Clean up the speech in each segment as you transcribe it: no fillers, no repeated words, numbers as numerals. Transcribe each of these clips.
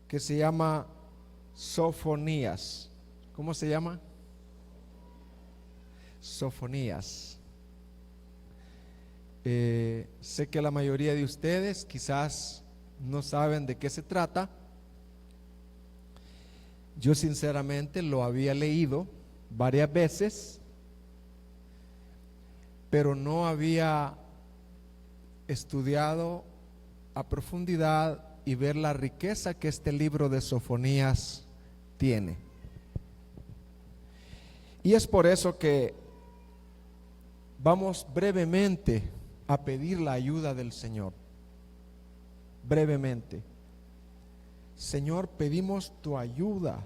que se llama Sofonías. ¿Cómo se llama? Sofonías. Sé que la mayoría de ustedes quizás no saben de qué se trata. Yo sinceramente lo había leído varias veces, pero no había estudiado a profundidad y ver la riqueza que este libro de Sofonías tiene. Y es por eso que vamos brevemente a pedir la ayuda del Señor. Brevemente. Señor, pedimos tu ayuda.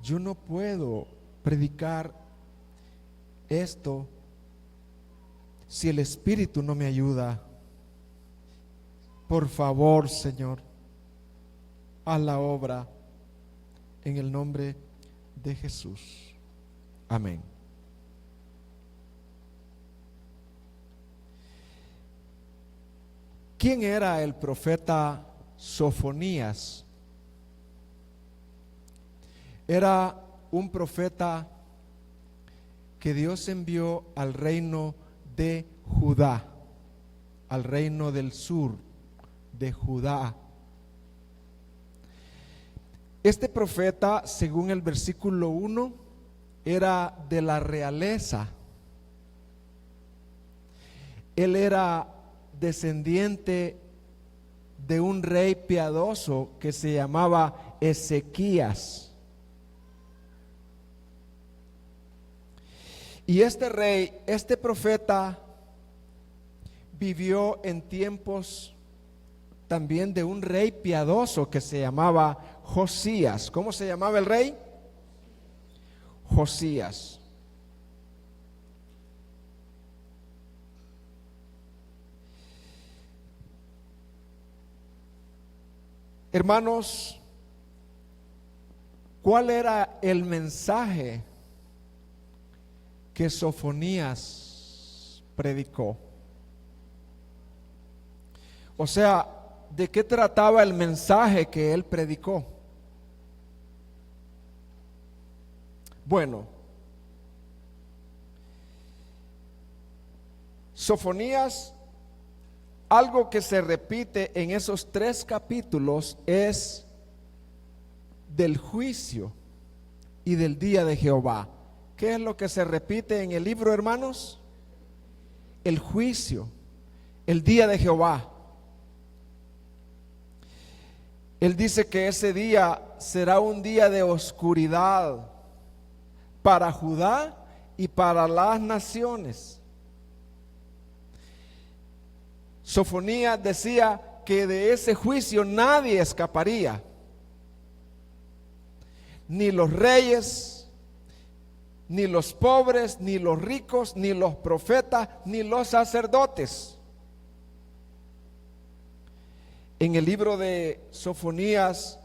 Yo no puedo predicar esto si el Espíritu no me ayuda. Por favor, Señor, haz la obra en el nombre de Jesús. Amén. ¿Quién era el profeta Sofonías? Era un profeta que Dios envió al reino de Judá, al reino del sur de Judá. Este profeta, según el versículo 1, era de la realeza. Él era descendiente de un rey piadoso que se llamaba Ezequías. Y este rey, este profeta, vivió en tiempos también de un rey piadoso que se llamaba Josías. ¿Cómo se llamaba el rey? Josías. Hermanos, ¿cuál era el mensaje que Sofonías predicó? O sea, ¿de qué trataba el mensaje que él predicó? Bueno, Sofonías, algo que se repite en esos 3 capítulos es del juicio y del día de Jehová. ¿Qué es lo que se repite en el libro, hermanos? El juicio, el día de Jehová. Él dice que ese día será un día de oscuridad para Judá y para las naciones. Sofonías decía que de ese juicio nadie escaparía, ni los reyes, ni los pobres, ni los ricos, ni los profetas, ni los sacerdotes. En el libro de Sofonías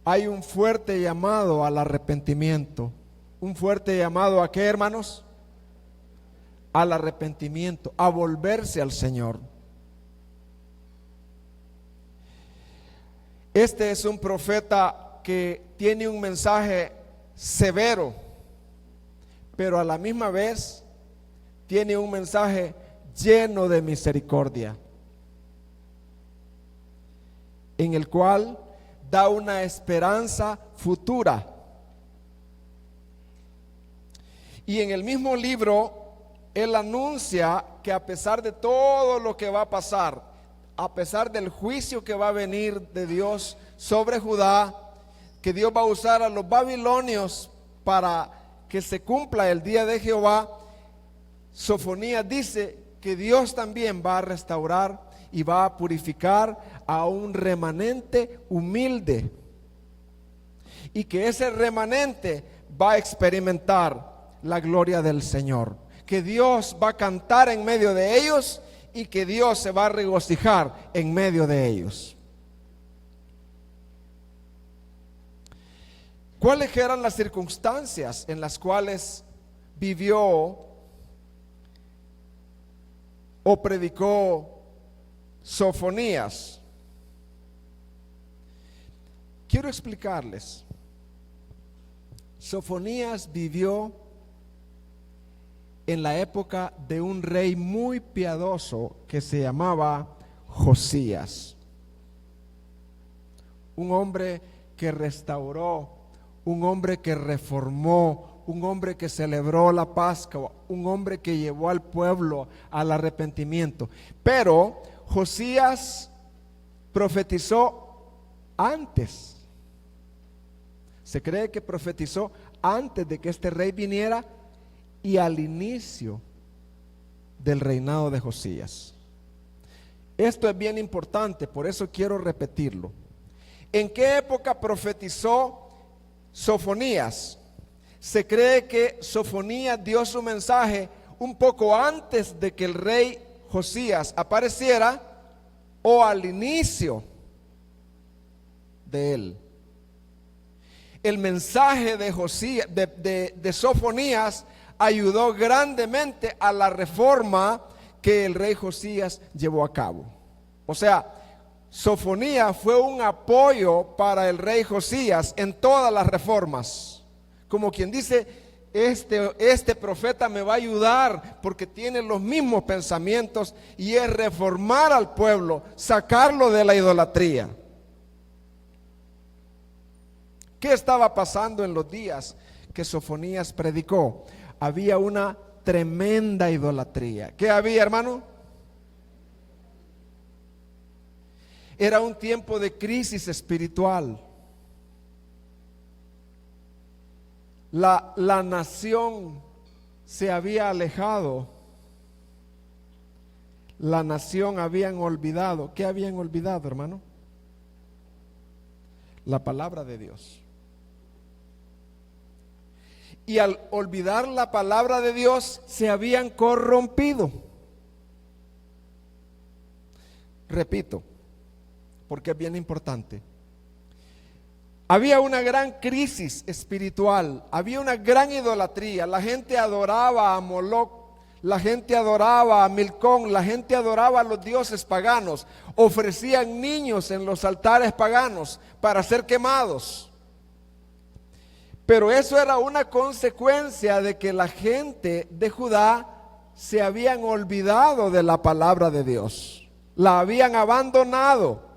hay un fuerte llamado al arrepentimiento. Un fuerte llamado ¿a qué, hermanos? Al arrepentimiento, a volverse al Señor. Este es un profeta que tiene un mensaje severo, pero a la misma vez tiene un mensaje lleno de misericordia, en el cual da una esperanza futura. Y en el mismo libro, él anuncia que a pesar de todo lo que va a pasar, a pesar del juicio que va a venir de Dios sobre Judá, que Dios va a usar a los babilonios para que se cumpla el día de Jehová, Sofonías dice que Dios también va a restaurar y va a purificar a un remanente humilde, y que ese remanente va a experimentar la gloria del Señor, que Dios va a cantar en medio de ellos y que Dios se va a regocijar en medio de ellos. ¿Cuáles eran las circunstancias en las cuales vivió o predicó Sofonías? quiero explicarles. Sofonías vivió en la época de un rey muy piadoso que se llamaba Josías. Un hombre que restauró, un hombre que reformó, un hombre que celebró la Pascua, un hombre que llevó al pueblo al arrepentimiento. Pero Josías profetizó antes. Se cree que profetizó antes de que este rey viniera y al inicio del reinado de Josías. Esto es bien importante, por eso quiero repetirlo. ¿En qué época profetizó Sofonías? Se cree que Sofonías dio su mensaje un poco antes de que el rey Josías apareciera o al inicio de él. El mensaje de Josías, de Sofonías, ayudó grandemente a la reforma que el rey Josías llevó a cabo. O sea, Sofonías fue un apoyo para el rey Josías en todas las reformas. Como quien dice, este profeta me va a ayudar porque tiene los mismos pensamientos y es reformar al pueblo, sacarlo de la idolatría. ¿Qué estaba pasando en los días que Sofonías predicó? Había una tremenda idolatría. ¿Qué había, hermano? Era un tiempo de crisis espiritual. La nación se había alejado. La nación habían olvidado. ¿Qué habían olvidado, hermano? La palabra de Dios. Y al olvidar la palabra de Dios, se habían corrompido. Repito, porque es bien importante. Había una gran crisis espiritual, había una gran idolatría. La gente adoraba a Moloc, la gente adoraba a Milcón, la gente adoraba a los dioses paganos. Ofrecían niños en los altares paganos para ser quemados. Pero eso era una consecuencia de que la gente de Judá se habían olvidado de la palabra de Dios. La habían abandonado.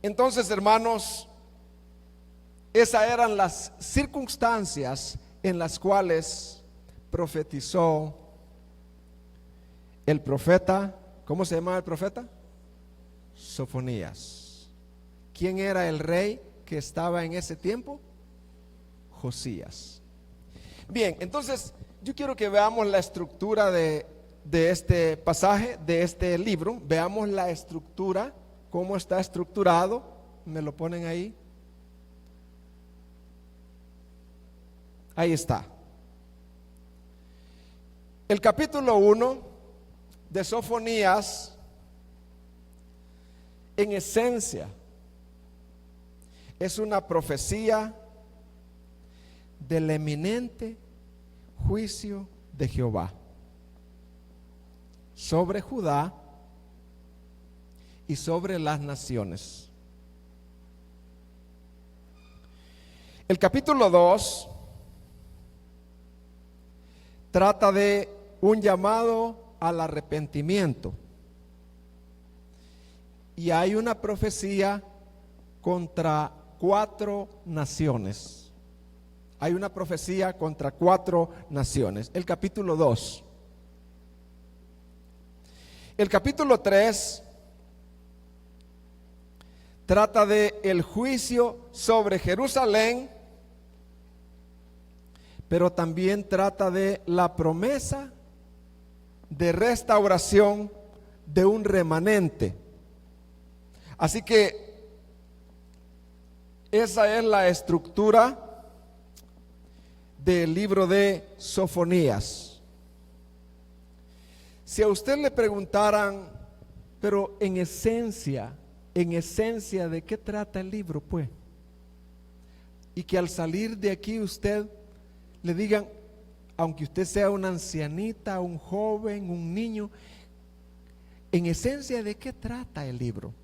Entonces, hermanos, esas eran las circunstancias en las cuales profetizó el profeta. ¿Cómo se llama el profeta? Sofonías. ¿Quién era el rey que estaba en ese tiempo? Josías. Bien, entonces yo quiero que veamos la estructura de este pasaje, de este libro. Veamos la estructura, cómo está estructurado. ¿Me lo ponen ahí? Ahí está. El capítulo 1 de Sofonías, en esencia, es una profecía del eminente juicio de Jehová sobre Judá y sobre las naciones. El capítulo 2 trata de un llamado al arrepentimiento. Y hay una profecía contra 4 naciones. Hay una profecía contra 4 naciones. El capítulo 2. El capítulo 3 trata de el juicio sobre Jerusalén, pero también trata de la promesa de restauración de un remanente. Así que esa es la estructura del libro de Sofonías. Si a usted le preguntaran, pero en esencia, ¿de qué trata el libro, pues? Y que al salir de aquí usted le digan, aunque usted sea una ancianita, un joven, un niño, En esencia, ¿de qué trata el libro?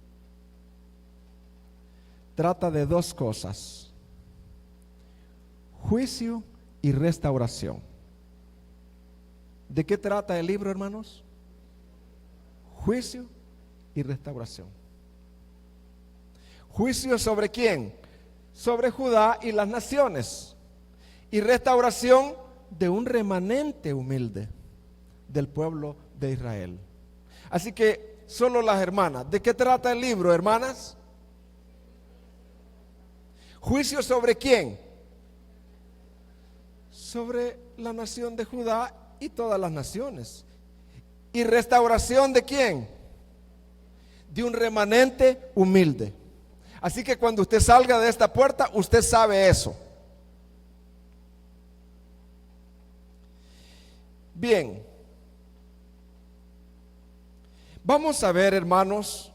Trata de dos cosas: juicio y restauración. ¿De qué trata el libro, hermanos? Juicio y restauración. Juicio sobre quién? Sobre Judá y las naciones. Y restauración de un remanente humilde del pueblo de Israel. Así que solo las hermanas. ¿De qué trata el libro, hermanas? ¿Juicio sobre quién? Sobre la nación de Judá y todas las naciones. ¿Y restauración de quién? De un remanente humilde. Así que cuando usted salga de esta puerta, usted sabe eso. Bien. Vamos a ver, hermanos,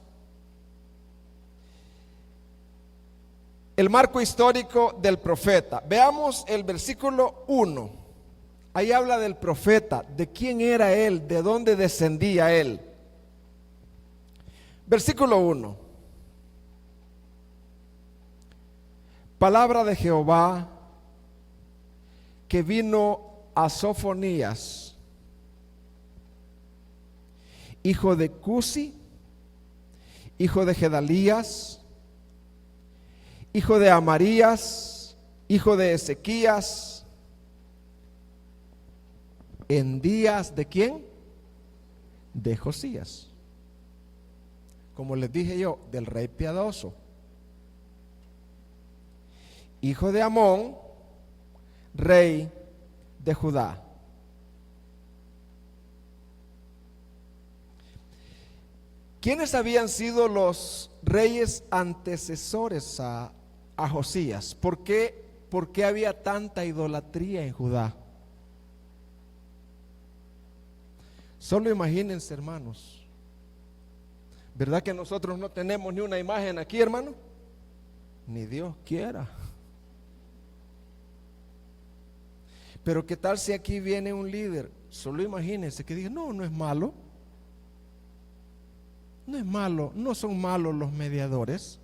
el marco histórico del profeta. Veamos el versículo 1. Ahí habla del profeta, de quién era él, de dónde descendía él. Versículo 1. Palabra de Jehová que vino a Sofonías, hijo de Cusi, hijo de Gedalías, hijo de Amarías, hijo de Ezequías, en días ¿de quién? De Josías. Como les dije yo, del rey piadoso. Hijo de Amón, rey de Judá. ¿Quiénes habían sido los reyes antecesores a Josías? ¿Por qué había tanta idolatría en Judá? Solo imagínense, hermanos. ¿Verdad que nosotros no tenemos ni una imagen aquí, hermano? Ni Dios quiera. Pero ¿qué tal si aquí viene un líder? Solo imagínense que diga, no es malo. No es malo, no son malos los mediadores.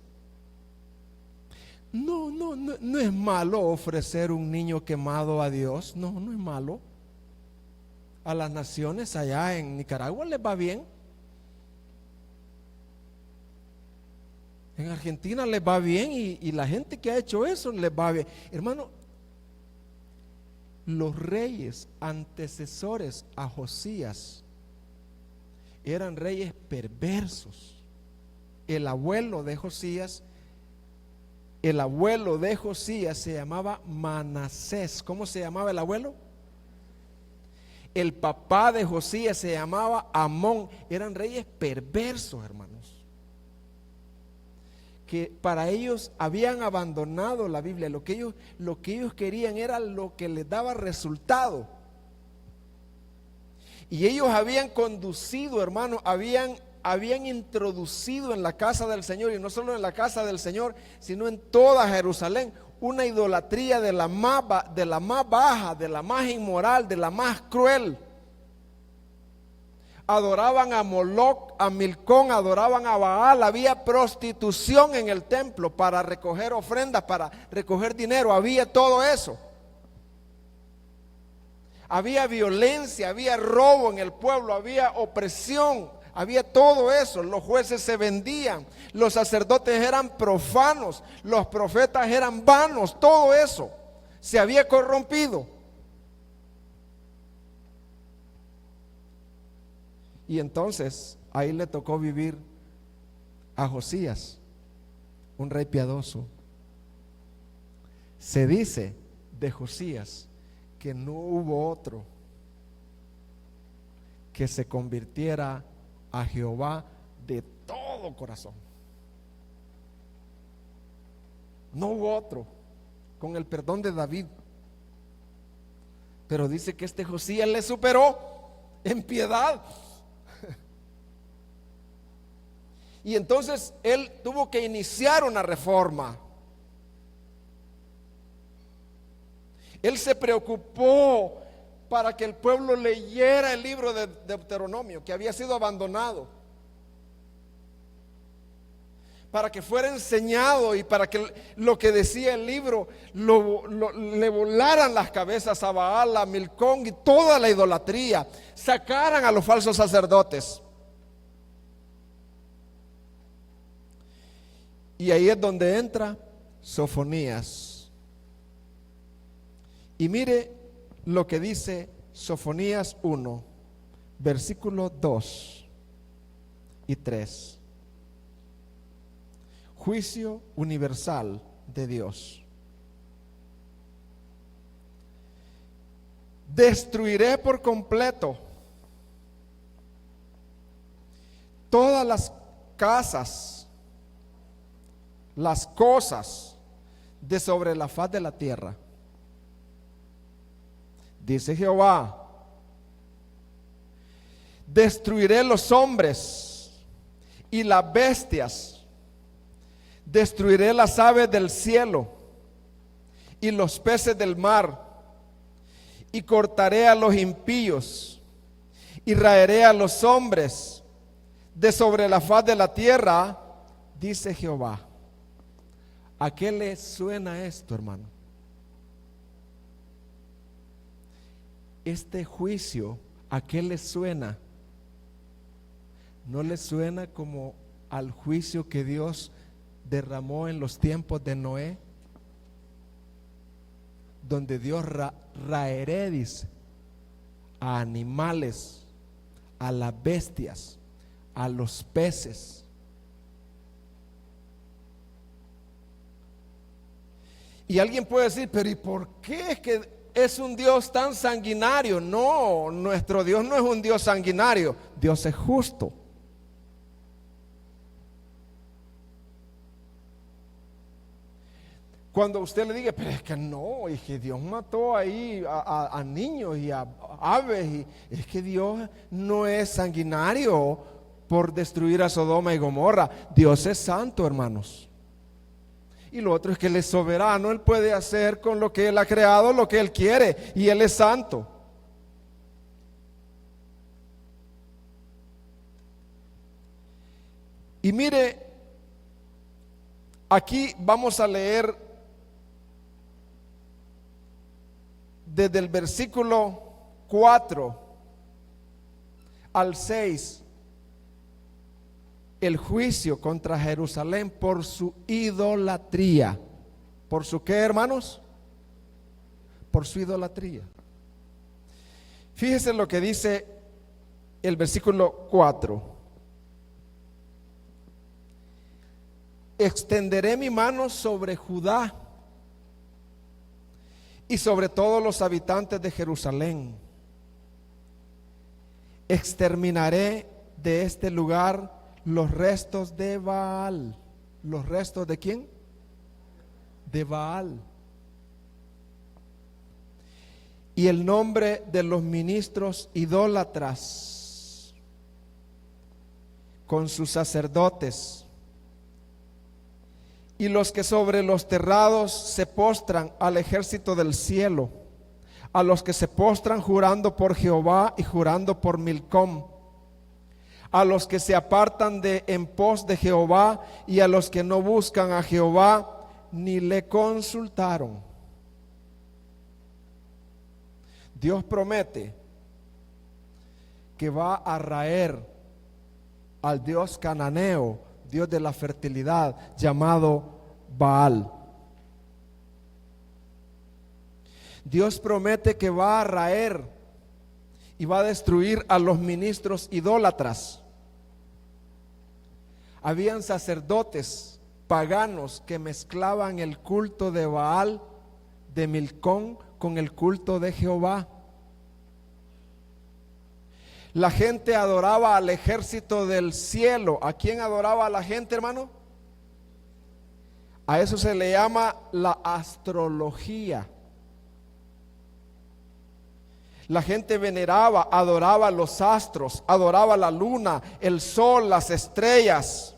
No es malo ofrecer un niño quemado a Dios. No es malo. A las naciones allá en Nicaragua les va bien. En Argentina les va bien y la gente que ha hecho eso les va bien. Hermano, los reyes antecesores a Josías eran reyes perversos. El abuelo de Josías se llamaba Manasés. ¿Cómo se llamaba el abuelo? El papá de Josías se llamaba Amón. Eran reyes perversos, hermanos, que para ellos habían abandonado la Biblia. Lo que ellos querían era lo que les daba resultado. Y ellos habían conducido, hermano, habían introducido en la casa del Señor, y no solo en la casa del Señor, sino en toda Jerusalén, una idolatría de la más baja, de la más inmoral, de la más cruel. Adoraban a Moloc, a Milcón, adoraban a Baal. Había prostitución en el templo para recoger ofrendas, para recoger dinero. Había todo eso. Había violencia, había robo en el pueblo, había opresión, había todo eso. Los jueces se vendían, los sacerdotes eran profanos, los profetas eran vanos. Todo eso se había corrompido. Y entonces ahí le tocó vivir a Josías, un rey piadoso. Se dice de Josías que no hubo otro que se convirtiera a Jehová de todo corazón. No hubo otro, con el perdón de David. Pero dice que este Josías le superó en piedad. Y entonces él tuvo que iniciar una reforma. Él se preocupó para que el pueblo leyera el libro de Deuteronomio, que había sido abandonado. para que fuera enseñado y para que lo que decía el libro le volaran las cabezas a Baal, a Milcón y toda la idolatría, sacaran a los falsos sacerdotes. Y ahí es donde entra Sofonías. Y mire lo que dice Sofonías 1, versículos 2 y 3. Juicio universal de Dios. Destruiré por completo todas las casas, las cosas de sobre la faz de la tierra, dice Jehová. Destruiré los hombres y las bestias, destruiré las aves del cielo y los peces del mar, y cortaré a los impíos y raeré a los hombres de sobre la faz de la tierra, dice Jehová. ¿A qué le suena esto, hermano? Este juicio, ¿a qué le suena? ¿No le suena como al juicio que Dios derramó en los tiempos de Noé? Donde Dios raeré, dice, a animales, a las bestias, a los peces. Y alguien puede decir, pero ¿y por qué es que es un Dios tan sanguinario? No, nuestro Dios no es un Dios sanguinario, Dios es justo. Cuando usted le diga, pero es que no, es que Dios mató ahí a niños y a aves, y es que Dios no es sanguinario por destruir a Sodoma y Gomorra. Dios es santo, hermanos. Y lo otro es que Él es soberano, Él puede hacer con lo que Él ha creado lo que Él quiere, y Él es santo. Y mire, aquí vamos a leer desde el versículo 4 al 6 el juicio contra Jerusalén por su idolatría. ¿Por su qué, hermanos? Por su idolatría. Fíjese lo que dice el versículo 4. Extenderé mi mano sobre Judá y sobre todos los habitantes de Jerusalén. Exterminaré de este lugar los restos de Baal. ¿Los restos de quién? De Baal. Y el nombre de los ministros idólatras con sus sacerdotes, y los que sobre los terrados se postran al ejército del cielo, a los que se postran jurando por Jehová y jurando por Milcom, a los que se apartan de en pos de Jehová y a los que no buscan a Jehová ni le consultaron. Dios promete que va a raer al dios cananeo, dios de la fertilidad, llamado Baal. Dios promete que va a raer y va a destruir a los ministros idólatras. Habían sacerdotes paganos que mezclaban el culto de Baal, de Milcón, con el culto de Jehová. La gente adoraba al ejército del cielo. ¿A quién adoraba a la gente, hermano? A eso se le llama la astrología. La gente veneraba, adoraba los astros, adoraba la luna, el sol, las estrellas.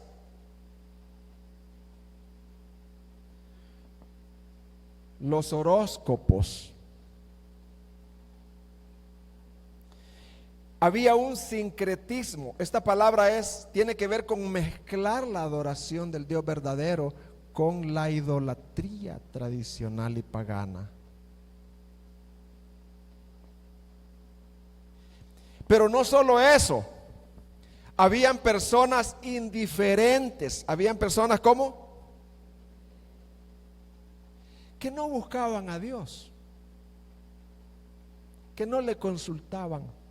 Los horóscopos. Había un sincretismo. Esta palabra tiene que ver con mezclar la adoración del Dios verdadero con la idolatría tradicional y pagana. Pero no solo eso, habían personas indiferentes, habían personas como que no buscaban a Dios, que no le consultaban.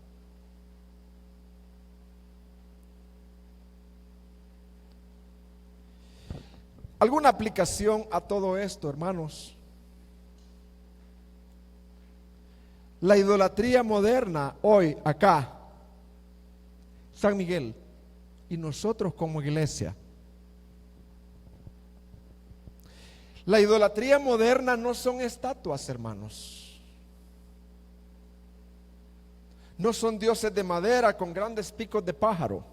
¿Alguna aplicación a todo esto, hermanos? La idolatría moderna hoy acá, San Miguel, y nosotros como iglesia. La idolatría moderna no son estatuas, hermanos. No son dioses de madera con grandes picos de pájaro,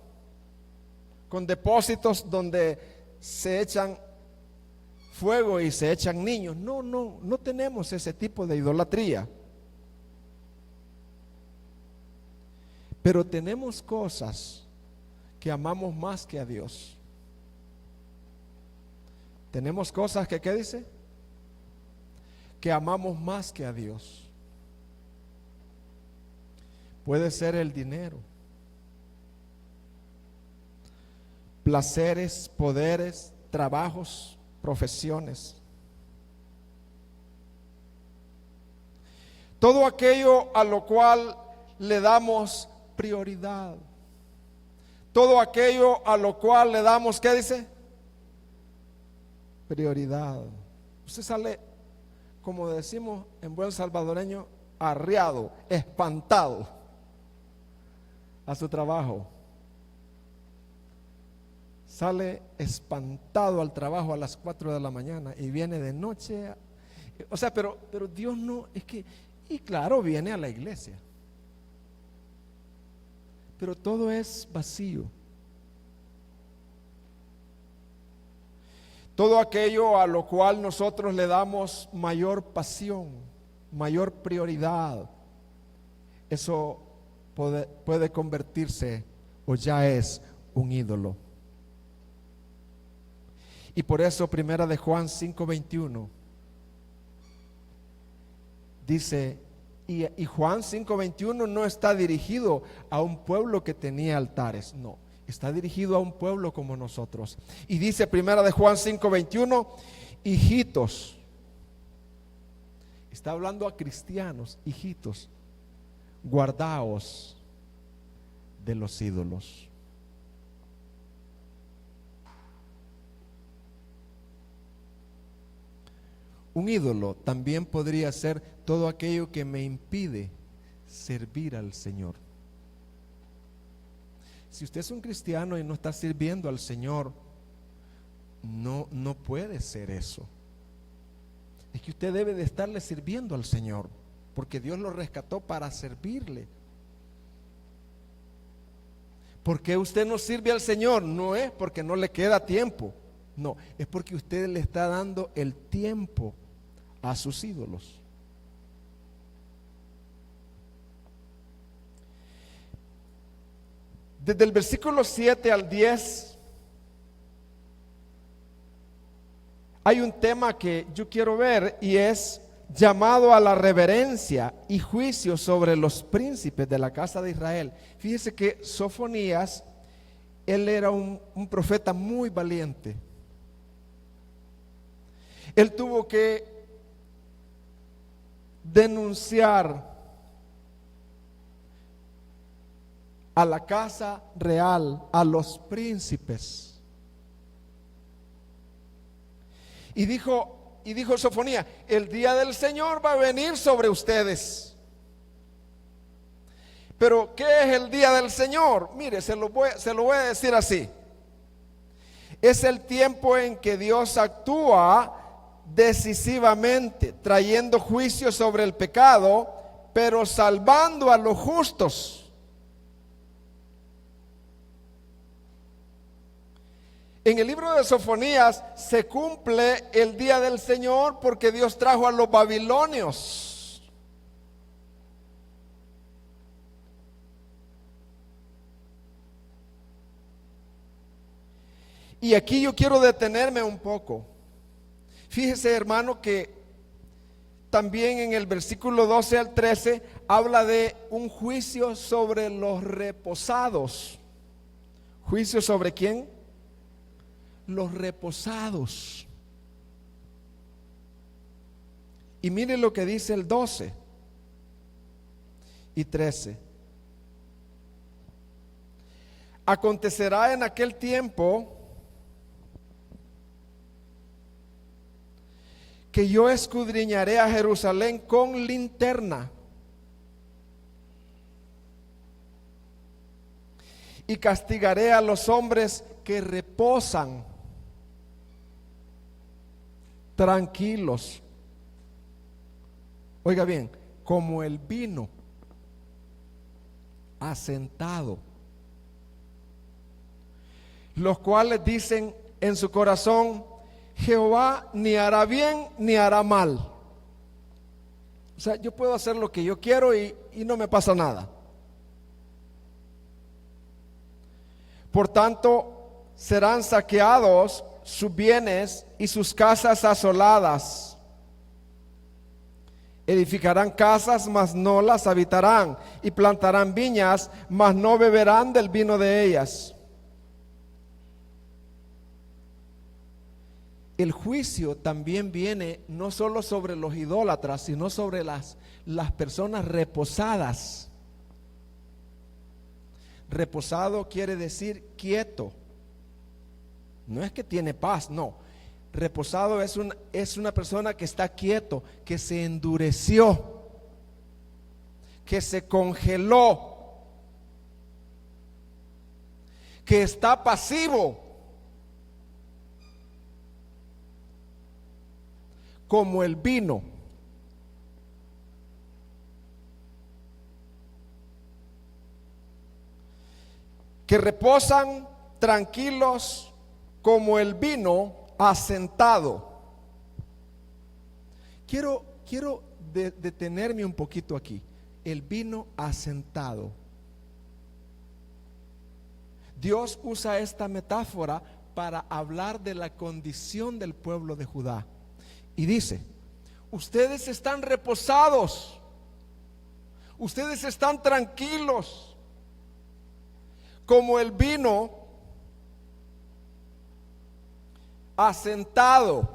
con depósitos donde se echan fuego y se echan niños. No tenemos ese tipo de idolatría. Pero tenemos cosas que amamos más que a Dios. Tenemos cosas que, ¿qué dice? Que amamos más que a Dios. Puede ser el dinero, placeres, poderes, trabajos, profesiones. Todo aquello a lo cual le damos prioridad. Todo aquello a lo cual le damos, ¿qué dice? Prioridad. Usted sale, como decimos en buen salvadoreño, arriado, espantado a su trabajo. Sale espantado al trabajo a las 4 de la mañana y viene de noche. O sea, pero Dios no, es que, y claro, viene a la iglesia. Pero todo es vacío. Todo aquello a lo cual nosotros le damos mayor pasión, mayor prioridad, eso puede convertirse o ya es un ídolo. Y por eso primera de Juan 5:21 dice, y Juan 5:21 no está dirigido a un pueblo que tenía altares, no, está dirigido a un pueblo como nosotros. Y dice primera de Juan 5:21, hijitos, está hablando a cristianos, hijitos, guardaos de los ídolos. Un ídolo también podría ser todo aquello que me impide servir al Señor. Si usted es un cristiano y no está sirviendo al Señor, no puede ser eso. Es que usted debe de estarle sirviendo al Señor, porque Dios lo rescató para servirle. ¿Por qué usted no sirve al Señor? No es porque no le queda tiempo, no, es porque usted le está dando el tiempo a sus ídolos. Desde el versículo 7 al 10 hay un tema que yo quiero ver y es llamado a la reverencia y juicio sobre los príncipes de la casa de Israel. Fíjese que Sofonías, él era un profeta muy valiente. Él tuvo que denunciar a la casa real, a los príncipes. Y dijo Sofonía, el día del Señor va a venir sobre ustedes. Pero ¿qué es el día del Señor? Mire, se lo voy a decir así. Es el tiempo en que Dios actúa decisivamente, trayendo juicio sobre el pecado, pero salvando a los justos. En el libro de Sofonías se cumple el día del Señor porque Dios trajo a los babilonios. Y aquí yo quiero detenerme un poco. Fíjese, hermano, que también en el versículo 12 al 13 habla de un juicio sobre los reposados. ¿Juicio sobre quién? Los reposados. Y mire lo que dice el 12 y 13. Acontecerá en aquel tiempo que yo escudriñaré a Jerusalén con linterna y castigaré a los hombres que reposan tranquilos. Oiga bien, como el vino asentado, los cuales dicen en su corazón: Jehová ni hará bien ni hará mal. O sea, yo puedo hacer lo que yo quiero y no me pasa nada. Por tanto, serán saqueados sus bienes y sus casas asoladas. Edificarán casas, mas no las habitarán, y plantarán viñas, mas no beberán del vino de ellas. El juicio también viene no solo sobre los idólatras, sino sobre las personas reposadas. Reposado quiere decir quieto. No es que tiene paz, no. Reposado es una persona que está quieto, que se endureció, que se congeló, que está pasivo, como el vino. Que reposan tranquilos como el vino asentado. Quiero detenerme un poquito aquí. El vino asentado. Dios usa esta metáfora para hablar de la condición del pueblo de Judá. Y dice: ustedes están reposados, ustedes están tranquilos, como el vino asentado.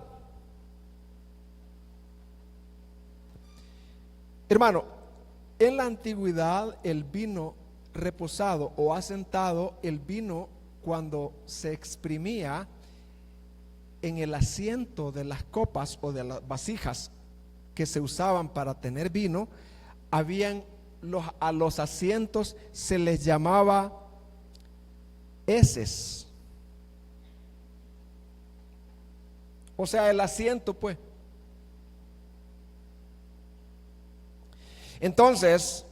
Hermano, en la antigüedad el vino reposado o asentado, el vino cuando se exprimía en el asiento de las copas o de las vasijas que se usaban para tener vino, a los asientos se les llamaba heces. O sea, el asiento, pues. Entonces,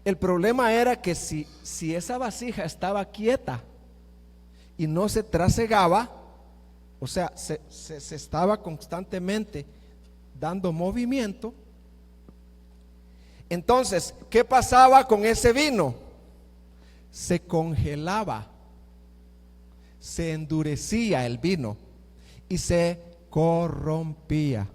el problema era que si esa vasija estaba quieta y no se trasegaba, o sea, se estaba constantemente dando movimiento, entonces, ¿qué pasaba con ese vino? Se congelaba, se endurecía el vino y se corrompía.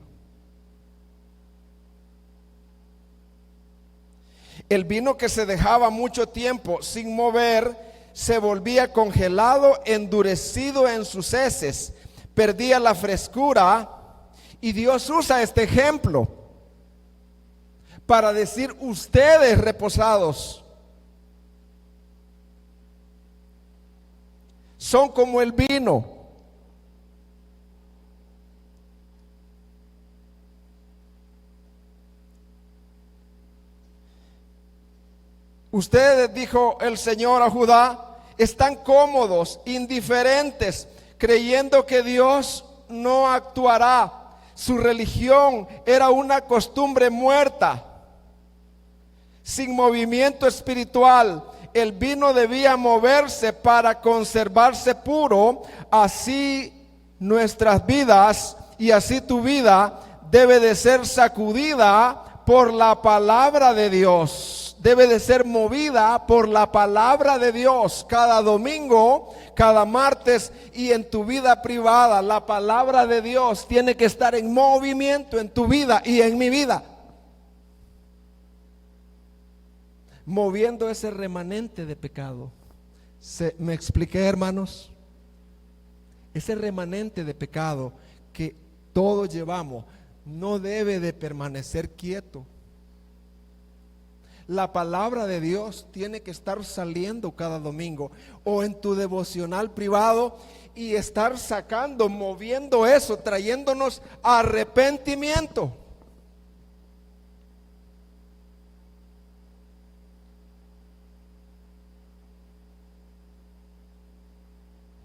El vino que se dejaba mucho tiempo sin mover se volvía congelado, endurecido en sus heces, perdía la frescura. Y Dios usa este ejemplo para decir: ustedes reposados son como el vino. Ustedes, dijo el Señor a Judá, están cómodos, indiferentes, creyendo que Dios no actuará. Su religión era una costumbre muerta, sin movimiento espiritual. El vino debía moverse para conservarse puro. Así nuestras vidas y así tu vida debe de ser sacudida por la palabra de Dios. debe de ser movida por la palabra de Dios cada domingo, cada martes y en tu vida privada. La palabra de Dios tiene que estar en movimiento en tu vida y en mi vida, moviendo ese remanente de pecado. ¿Me expliqué, hermanos? Ese remanente de pecado que todos llevamos no debe de permanecer quieto. La palabra de Dios tiene que estar saliendo cada domingo o en tu devocional privado y estar sacando, moviendo eso, trayéndonos arrepentimiento.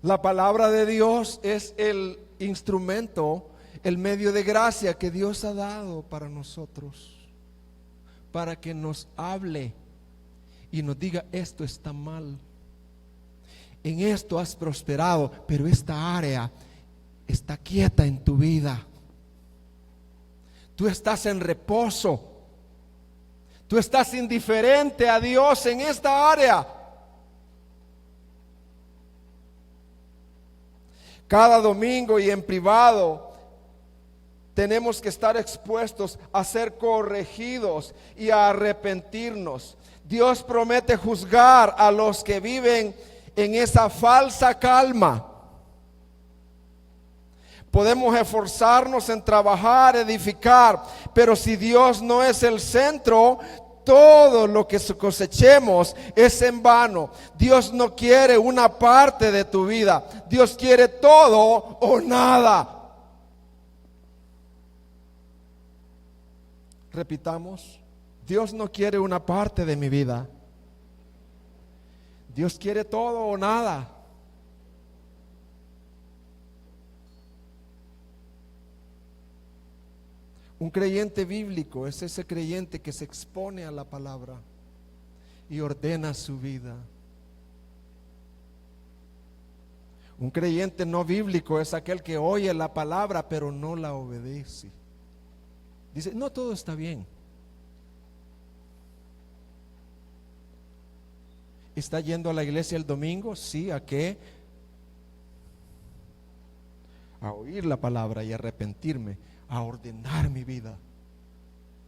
La palabra de Dios es el instrumento, el medio de gracia que Dios ha dado para nosotros, para que nos hable y nos diga: esto está mal, en esto has prosperado, pero esta área está quieta en tu vida. Tú estás en reposo, tú estás indiferente a Dios en esta área. Cada domingo y en privado tenemos que estar expuestos a ser corregidos y a arrepentirnos. Dios promete juzgar a los que viven en esa falsa calma. Podemos esforzarnos en trabajar, edificar, pero si Dios no es el centro, todo lo que cosechemos es en vano. Dios no quiere una parte de tu vida, Dios quiere todo o nada. Repitamos: Dios no quiere una parte de mi vida, Dios quiere todo o nada. Un creyente bíblico es ese creyente que se expone a la palabra y ordena su vida. Un creyente no bíblico es aquel que oye la palabra pero no la obedece. Dice: no, todo está bien. ¿Está yendo a la iglesia el domingo? Sí. ¿A qué? A oír la palabra y arrepentirme, a ordenar mi vida.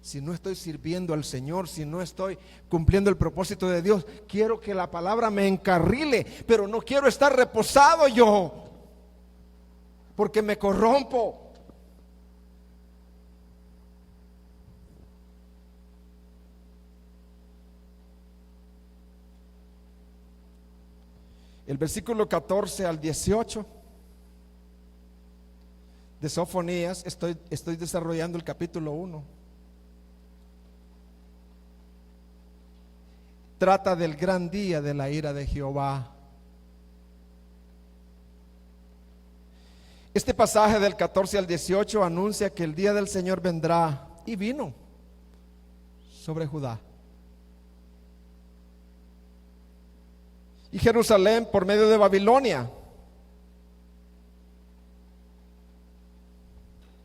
Si no estoy sirviendo al Señor, si no estoy cumpliendo el propósito de Dios, quiero que la palabra me encarrile, pero no quiero estar reposado yo, porque me corrompo. El versículo 14 al 18 de Sofonías, estoy desarrollando el capítulo 1. Trata del gran día de la ira de Jehová. Este pasaje del 14 al 18 anuncia que el día del Señor vendrá, y vino sobre Judá y Jerusalén por medio de Babilonia.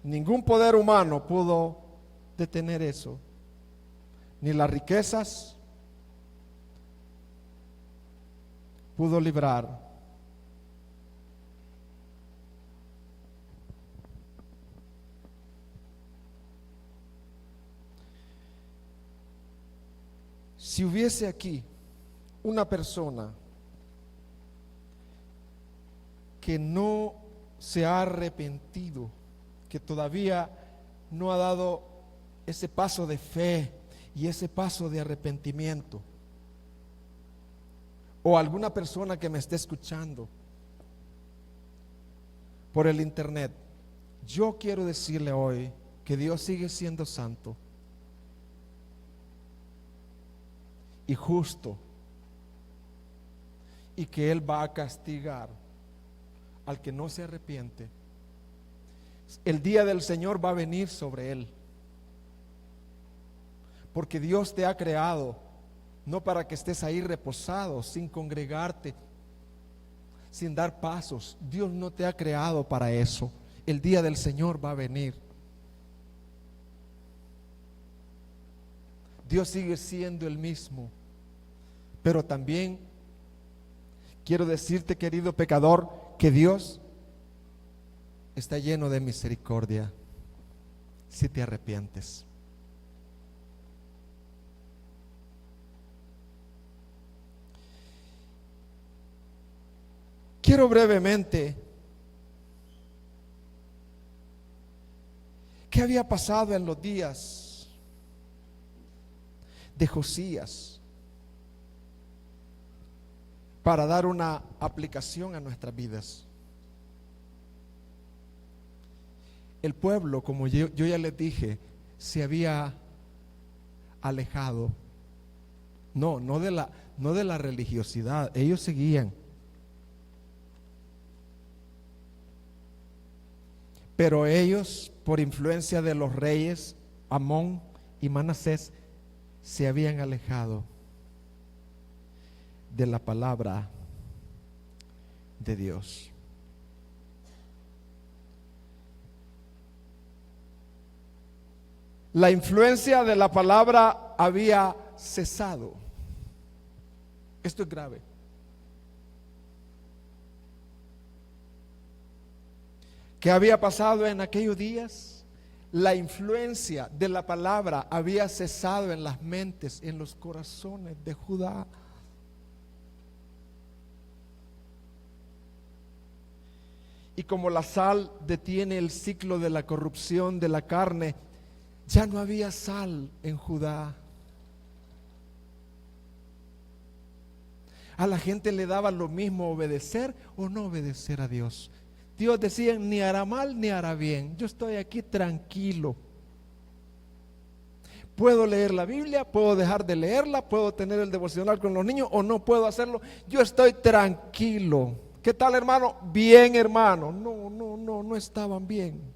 Ningún poder humano pudo detener eso, ni las riquezas pudo librar. Si hubiese aquí una persona que no se ha arrepentido, que todavía no ha dado ese paso de fe y ese paso de arrepentimiento, o alguna persona que me esté escuchando por el internet, yo quiero decirle hoy que Dios sigue siendo santo y justo, y que Él va a castigar al que no se arrepiente. El día del Señor va a venir sobre él, porque Dios te ha creado no para que estés ahí reposado, sin congregarte, sin dar pasos. Dios no te ha creado para eso. El día del Señor va a venir. Dios sigue siendo el mismo. Pero también quiero decirte, querido pecador, que Dios está lleno de misericordia si te arrepientes. Quiero brevemente, ¿qué había pasado en los días de Josías? Para dar una aplicación a nuestras vidas. El pueblo, como yo ya les dije, se había alejado. No de la religiosidad. Ellos seguían. Pero ellos, por influencia de los reyes Amón y Manasés, se habían alejado de la palabra de Dios. La influencia de la palabra había cesado. Esto es grave. ¿Qué había pasado en aquellos días? La influencia de la palabra había cesado en las mentes, en los corazones de Judá. Y como la sal detiene el ciclo de la corrupción de la carne, ya no había sal en Judá. A la gente le daba lo mismo obedecer o no obedecer a Dios. Dios decía, ni hará mal ni hará bien. Yo estoy aquí tranquilo. Puedo leer la Biblia, puedo dejar de leerla, puedo tener el devocional con los niños o no puedo hacerlo. Yo estoy tranquilo. ¿Qué tal, hermano? Bien, hermano. No estaban bien.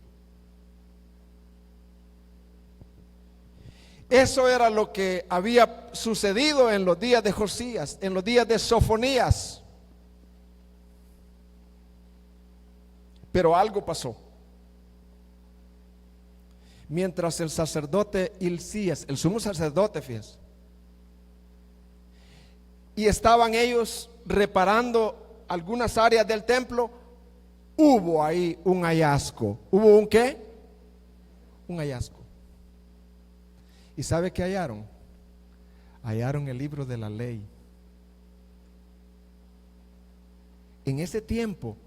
Eso era lo que había sucedido en los días de Josías, en los días de Sofonías. Pero algo pasó. Mientras el sacerdote Hilcías, el sumo sacerdote, fíjense, y estaban ellos reparando algunas áreas del templo, hubo ahí un hallazgo. ¿Hubo un qué? Un hallazgo. ¿Y sabe qué hallaron? Hallaron el libro de la ley. En ese tiempo,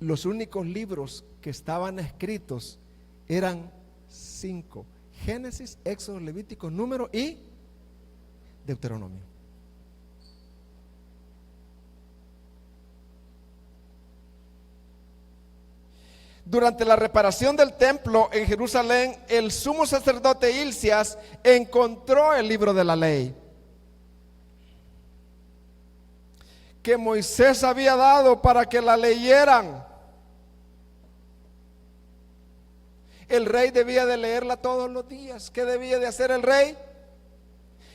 los únicos libros que estaban escritos eran 5: Génesis, Éxodo, Levítico, Número y Deuteronomio. Durante la reparación del templo en Jerusalén, el sumo sacerdote Hilcías encontró el libro de la ley que Moisés había dado para que la leyeran. El rey debía de leerla todos los días. ¿Qué debía de hacer el rey?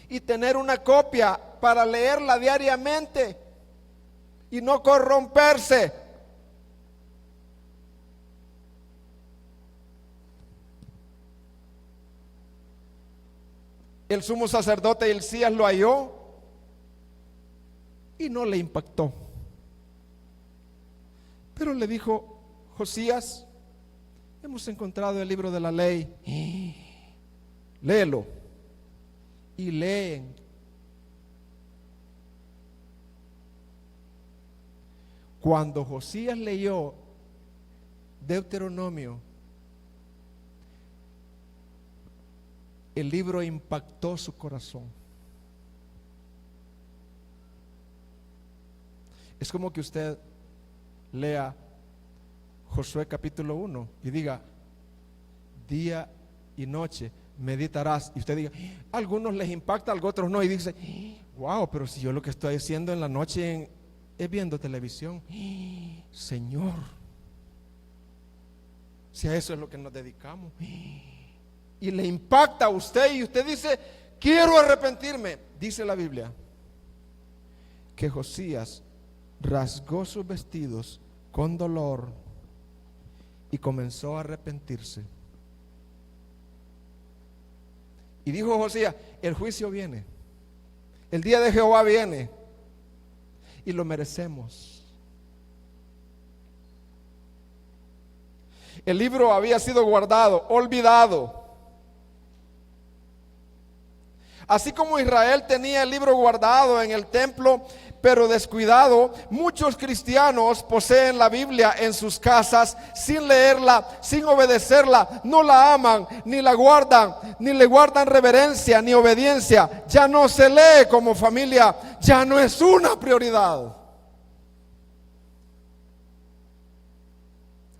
Y tener una copia para leerla diariamente y no corromperse. El sumo sacerdote Hilcías lo halló y no le impactó. Pero le dijo: Josías, hemos encontrado el libro de la ley, léelo. Y leen. Cuando Josías leyó Deuteronomio, el libro impactó su corazón. Es como que usted lea Josué capítulo 1 y diga: día y noche meditarás, y usted diga, a algunos les impacta, a otros no, y dice, wow, pero si yo lo que estoy haciendo en la noche es viendo televisión. Señor, si a eso es lo que nos dedicamos, y le impacta a usted, y usted dice, quiero arrepentirme. Dice la Biblia que Josías rasgó sus vestidos con dolor y comenzó a arrepentirse. Y dijo Josías, el juicio viene, el día de Jehová viene, y lo merecemos. El libro había sido guardado, olvidado. Así como Israel tenía el libro guardado en el templo, pero descuidado, muchos cristianos poseen la Biblia en sus casas sin leerla, sin obedecerla, no la aman, ni la guardan, ni le guardan reverencia, ni obediencia. Ya no se lee como familia, ya no es una prioridad.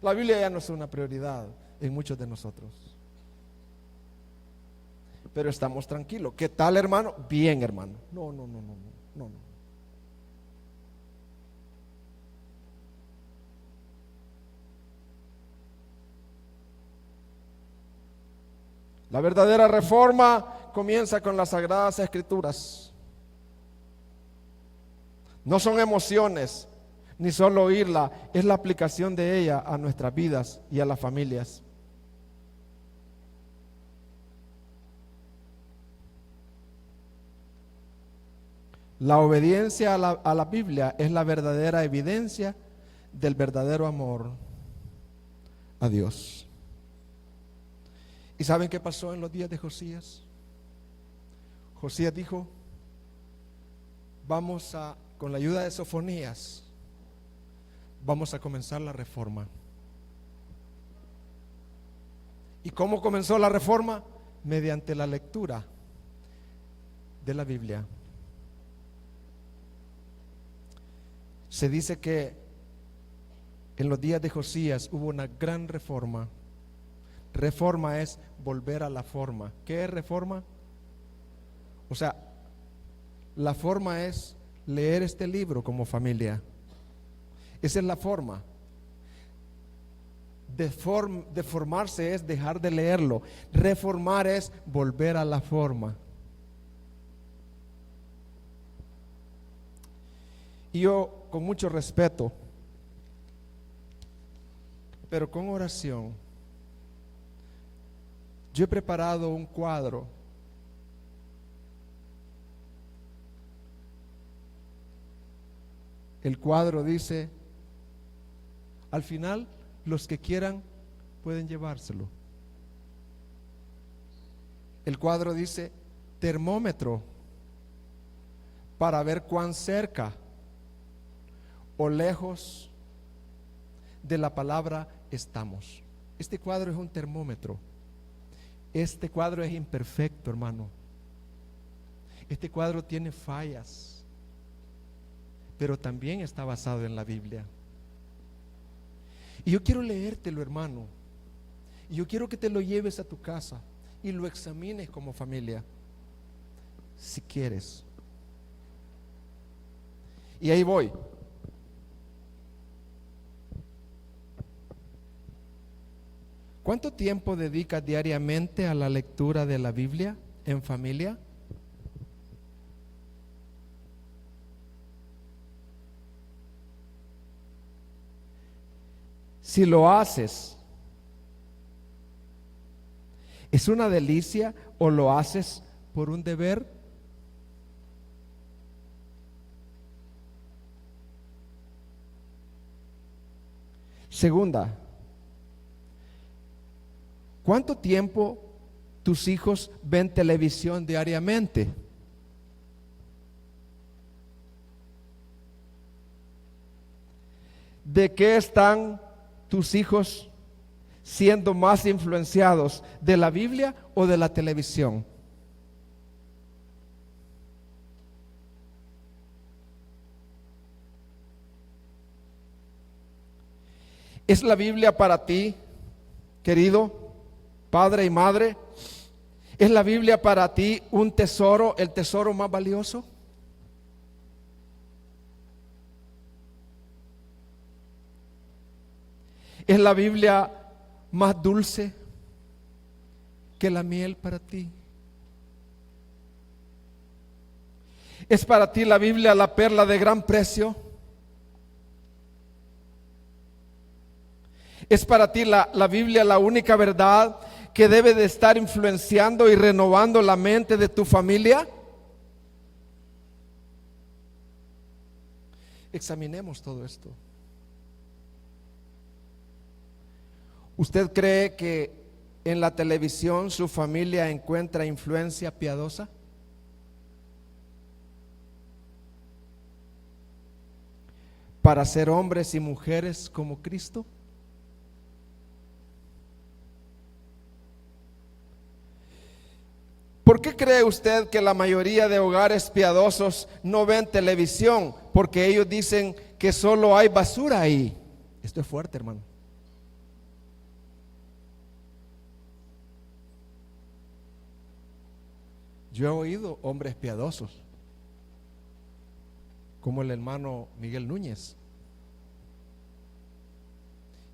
La Biblia ya no es una prioridad en muchos de nosotros. Pero estamos tranquilos. ¿Qué tal, hermano? Bien, hermano. No. La verdadera reforma comienza con las Sagradas Escrituras. No son emociones, ni solo oírla, es la aplicación de ella a nuestras vidas y a las familias. La obediencia a la Biblia es la verdadera evidencia del verdadero amor a Dios. ¿Y saben qué pasó en los días de Josías? Josías dijo, con la ayuda de Sofonías, vamos a comenzar la reforma. ¿Y cómo comenzó la reforma? Mediante la lectura de la Biblia. Se dice que en los días de Josías hubo una gran reforma. Reforma es volver a la forma. ¿Qué es reforma? O sea, la forma es leer este libro como familia. Esa es la forma. Deformarse es dejar de leerlo. Reformar es volver a la forma. Y yo, con mucho respeto, pero con oración, yo he preparado un cuadro El cuadro dice, al final los que quieran pueden llevárselo. El cuadro dice termómetro para ver cuán cerca o lejos de la palabra estamos. Este cuadro es un termómetro. Este cuadro es imperfecto, hermano. Este cuadro tiene fallas, pero también está basado en la Biblia. Y yo quiero leértelo, hermano. Y yo quiero que te lo lleves a tu casa y lo examines como familia, si quieres. Y ahí voy. ¿Cuánto tiempo dedicas diariamente a la lectura de la Biblia en familia? Si lo haces, ¿es una delicia o lo haces por un deber? Segunda, ¿cuánto tiempo tus hijos ven televisión diariamente? ¿De qué están tus hijos siendo más influenciados? ¿De la Biblia o de la televisión? ¿Es la Biblia para ti, querido padre y madre? ¿Es la Biblia para ti un tesoro, el tesoro más valioso? ¿Es la Biblia más dulce que la miel para ti? ¿Es para ti la Biblia la perla de gran precio? ¿Es para ti la Biblia la única verdad que debe de estar influenciando y renovando la mente de tu familia? Examinemos todo esto. ¿Usted cree que en la televisión su familia encuentra influencia piadosa? Para ser hombres y mujeres como Cristo. ¿Por qué cree usted que la mayoría de hogares piadosos no ven televisión? Porque ellos dicen que solo hay basura ahí. Esto es fuerte, hermano. Yo he oído hombres piadosos, como el hermano Miguel Núñez,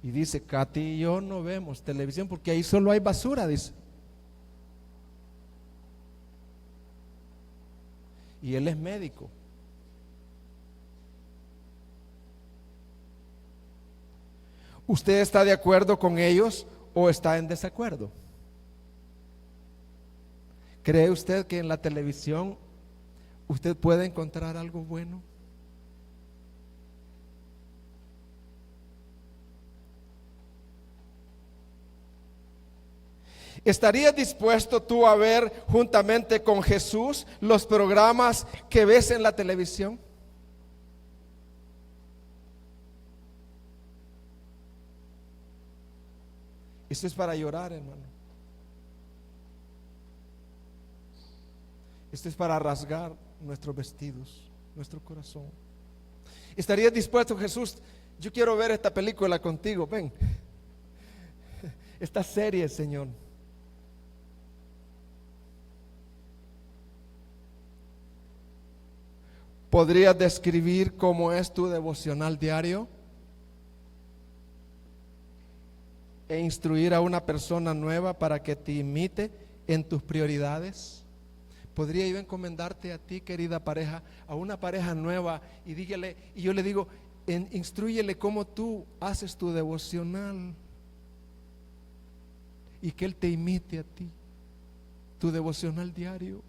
y dice: Katy y yo no vemos televisión porque ahí solo hay basura, dice. Y él es médico. ¿Usted está de acuerdo con ellos o está en desacuerdo? ¿Cree usted que en la televisión usted puede encontrar algo bueno? ¿Estarías dispuesto tú a ver juntamente con Jesús los programas que ves en la televisión? Esto es para llorar, hermano. Esto es para rasgar nuestros vestidos, nuestro corazón. ¿Estarías dispuesto, Jesús? Yo quiero ver esta película contigo, ven. Esta serie, Señor. ¿Podrías describir cómo es tu devocional diario? E instruir a una persona nueva para que te imite en tus prioridades. ¿Podría yo encomendarte a ti, querida pareja, a una pareja nueva y dígale, y yo le digo, instrúyele cómo tú haces tu devocional y que él te imite a ti, tu devocional diario?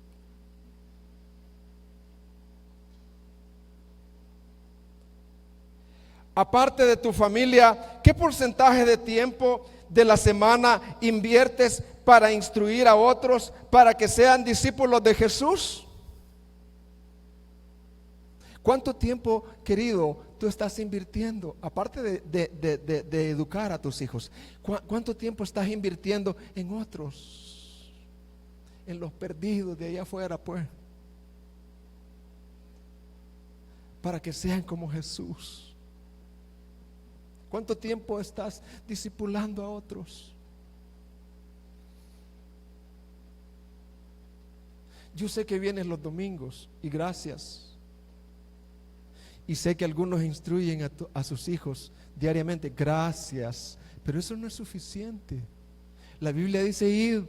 Aparte de tu familia, ¿qué porcentaje de tiempo de la semana inviertes para instruir a otros para que sean discípulos de Jesús? ¿Cuánto tiempo, querido, tú estás invirtiendo? Aparte de educar a tus hijos, ¿cuánto tiempo estás invirtiendo en otros? En los perdidos de allá afuera, pues, para que sean como Jesús. ¿Cuánto tiempo estás discipulando a otros? Yo sé que vienes los domingos y gracias. Y sé que algunos instruyen a sus hijos diariamente, gracias. Pero eso no es suficiente. La Biblia dice: id.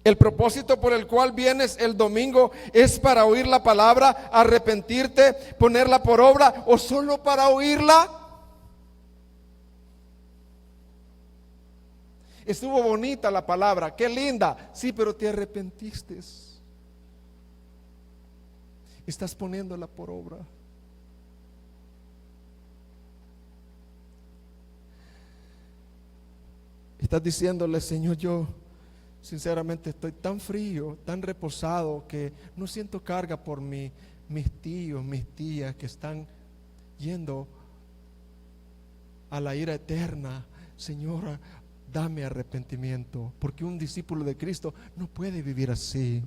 El propósito por el cual vienes el domingo es para oír la palabra, arrepentirte, ponerla por obra, o solo para oírla. Estuvo bonita la palabra, qué linda, sí, pero te arrepentiste. Estás poniéndola por obra. Estás diciéndole: Señor, yo sinceramente estoy tan frío, tan reposado, que no siento carga por mis tíos, mis tías que están yendo a la ira eterna. Señora, dame arrepentimiento, porque un discípulo de Cristo no puede vivir así.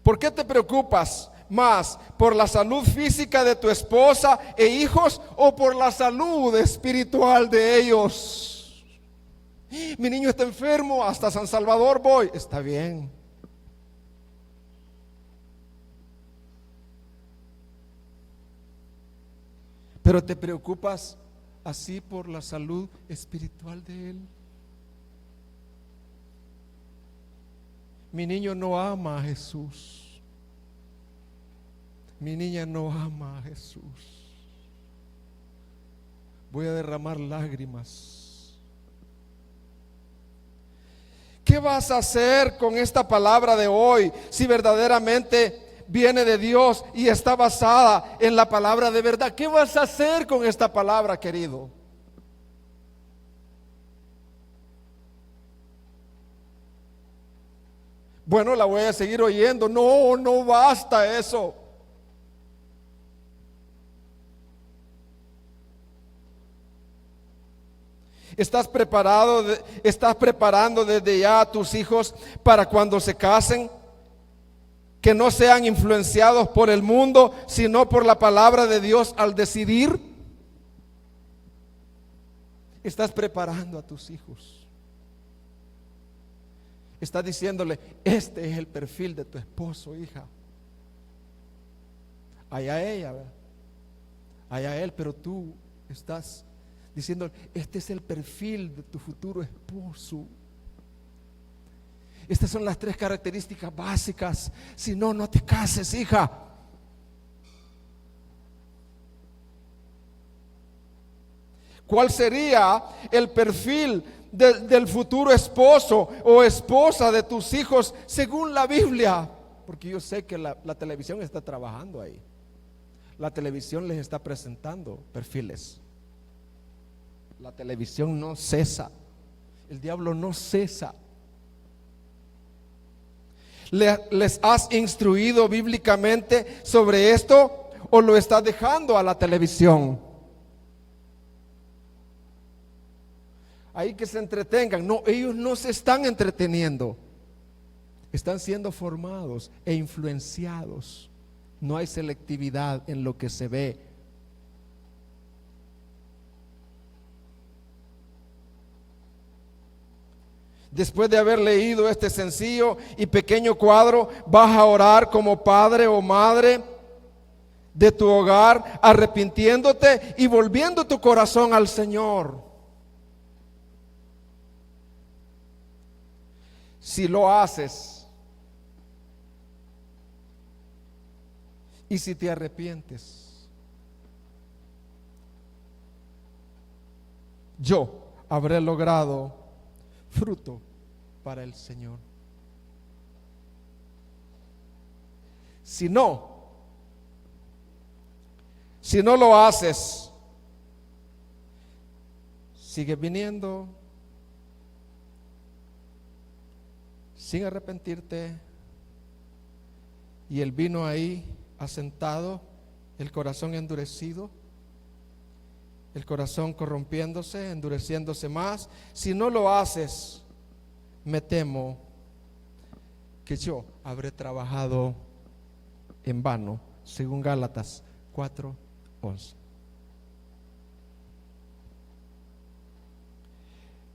¿Por qué te preocupas más por la salud física de tu esposa e hijos o por la salud espiritual de ellos? Mi niño está enfermo, hasta San Salvador voy. Está bien. Pero te preocupas así por la salud espiritual de él. Mi niño no ama a Jesús. mi niña no ama a Jesús. Voy a derramar lágrimas. ¿Qué vas a hacer con esta palabra de hoy si verdaderamente viene de Dios y está basada en la palabra de verdad? ¿Qué vas a hacer con esta palabra, querido? Bueno, la voy a seguir oyendo. No, no basta eso. ¿Estás preparando desde ya a tus hijos para cuando se casen? Que no sean influenciados por el mundo, sino por la palabra de Dios al decidir. ¿Estás preparando a tus hijos? Estás diciéndole, este es el perfil de tu esposo, hija. Allá ella, ¿verdad? Allá él, pero tú estás diciendo, este es el perfil de tu futuro esposo. Estas son las 3 características básicas. Si no, no te cases, hija. ¿Cuál sería el perfil del futuro esposo o esposa de tus hijos según la Biblia? Porque yo sé que la televisión está trabajando ahí. La televisión les está presentando perfiles. La televisión no cesa. El diablo no cesa. ¿Les has instruido bíblicamente sobre esto o lo estás dejando a la televisión? Ahí que se entretengan. No, ellos no se están entreteniendo. Están siendo formados e influenciados. No hay selectividad en lo que se ve. Después de haber leído este sencillo y pequeño cuadro, vas a orar como padre o madre de tu hogar, arrepintiéndote y volviendo tu corazón al Señor. Si lo haces y si te arrepientes, yo habré logrado fruto para el Señor. Si no lo haces, sigues viniendo sin arrepentirte y el vino ahí asentado, el corazón endurecido, el corazón corrompiéndose, endureciéndose más. Si no lo haces, me temo que yo habré trabajado en vano, según Gálatas 4:11.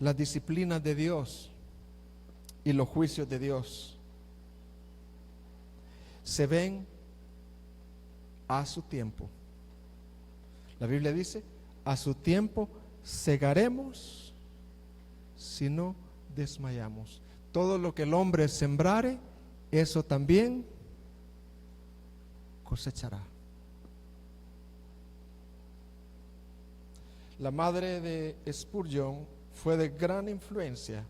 Las disciplinas de Dios y los juicios de Dios se ven a su tiempo. La Biblia dice, a su tiempo segaremos si no desmayamos. Todo lo que el hombre sembrare, eso también cosechará. La madre de Spurgeon fue de gran influencia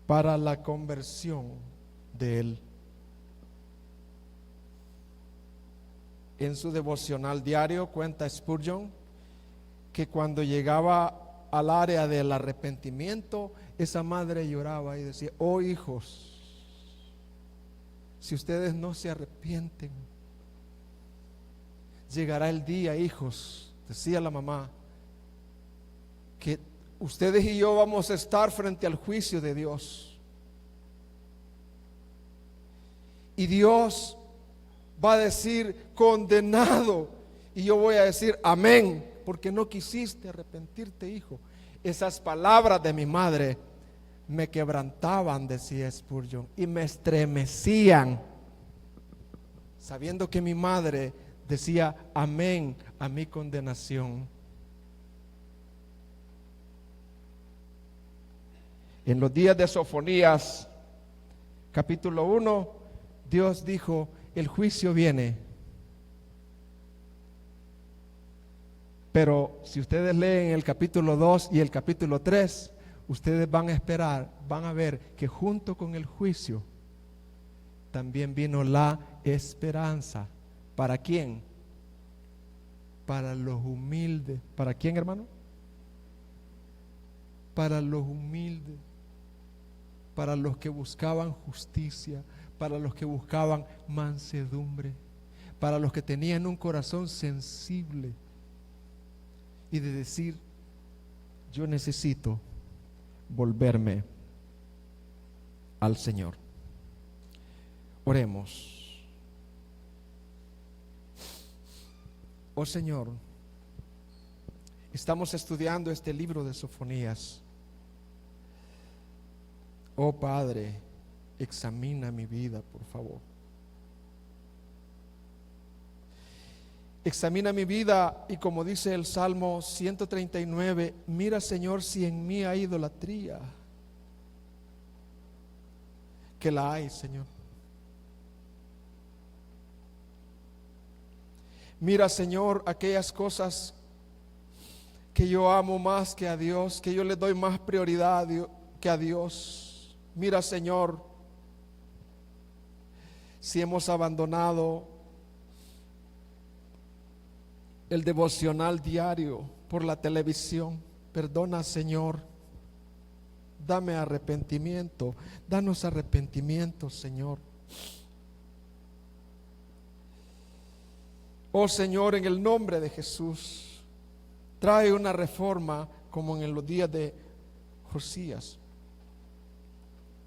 para la conversión de él. En su devocional diario cuenta Spurgeon que cuando llegaba al área del arrepentimiento, esa madre lloraba y decía, oh hijos, si ustedes no se arrepienten, llegará el día, hijos, decía la mamá, que ustedes y yo vamos a estar frente al juicio de Dios. Y Dios va a decir, condenado. Y yo voy a decir, amén, porque no quisiste arrepentirte, hijo. Esas palabras de mi madre me quebrantaban, decía Spurgeon, y me estremecían, sabiendo que mi madre decía amén a mi condenación. En los días de Sofonías, capítulo 1, Dios dijo, el juicio viene Pero si ustedes leen el capítulo 2 y el capítulo 3, ustedes van a esperar, van a ver que junto con el juicio también vino la esperanza. ¿Para quién? Para los humildes. ¿Para quién, hermano? Para los humildes, para los que buscaban justicia, para los que buscaban mansedumbre, para los que tenían un corazón sensible y de decir: yo necesito volverme al Señor. Oremos. Oh Señor, estamos estudiando este libro de Sofonías. Oh Padre, examina mi vida, por favor. Examina mi vida y, como dice el Salmo 139, mira, Señor, si en mí hay idolatría, que la hay, Señor. Mira, Señor, aquellas cosas que yo amo más que a Dios, que yo le doy más prioridad que a Dios. Mira, Señor, si hemos abandonado el devocional diario por la televisión. Perdona, Señor. Dame arrepentimiento. Danos arrepentimiento, Señor. Oh Señor, en el nombre de Jesús, trae una reforma como en los días de Josías,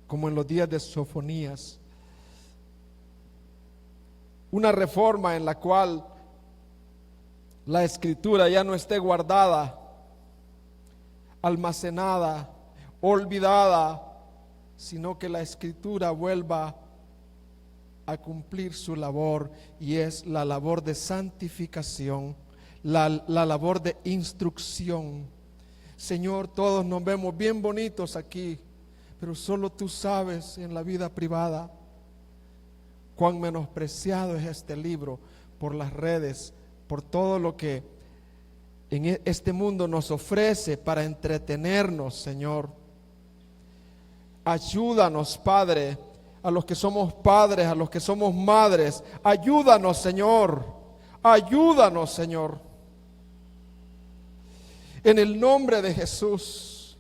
como en los días de Sofonías. Una reforma en la cual la escritura ya no esté guardada, almacenada, olvidada, sino que la escritura vuelva a cumplir su labor, y es la labor de santificación, la labor de instrucción. Señor, todos nos vemos bien bonitos aquí, pero solo tú sabes en la vida privada cuán menospreciado es este libro por las redes, por todo lo que en este mundo nos ofrece para entretenernos, Señor. Ayúdanos, Padre, a los que somos padres, a los que somos madres. Ayúdanos, Señor. Ayúdanos, Señor. En el nombre de Jesús.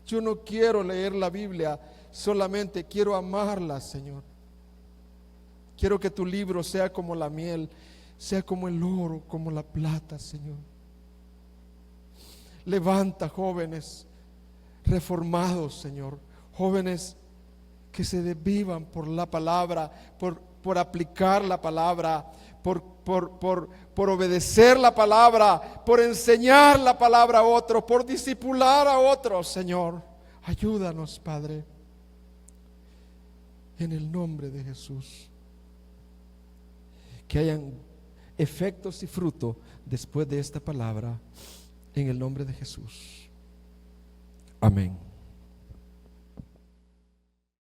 Yo no quiero leer la Biblia, solamente quiero amarla, Señor. Quiero que tu libro sea como la miel, sea como el oro, como la plata, Señor. Levanta jóvenes reformados, Señor. Jóvenes que se desvivan por la palabra, por aplicar la palabra, por obedecer la palabra, por enseñar la palabra a otros, por discipular a otros, Señor. Ayúdanos, Padre, en el nombre de Jesús. Que hayan efectos y fruto después de esta palabra, en el nombre de Jesús. Amén.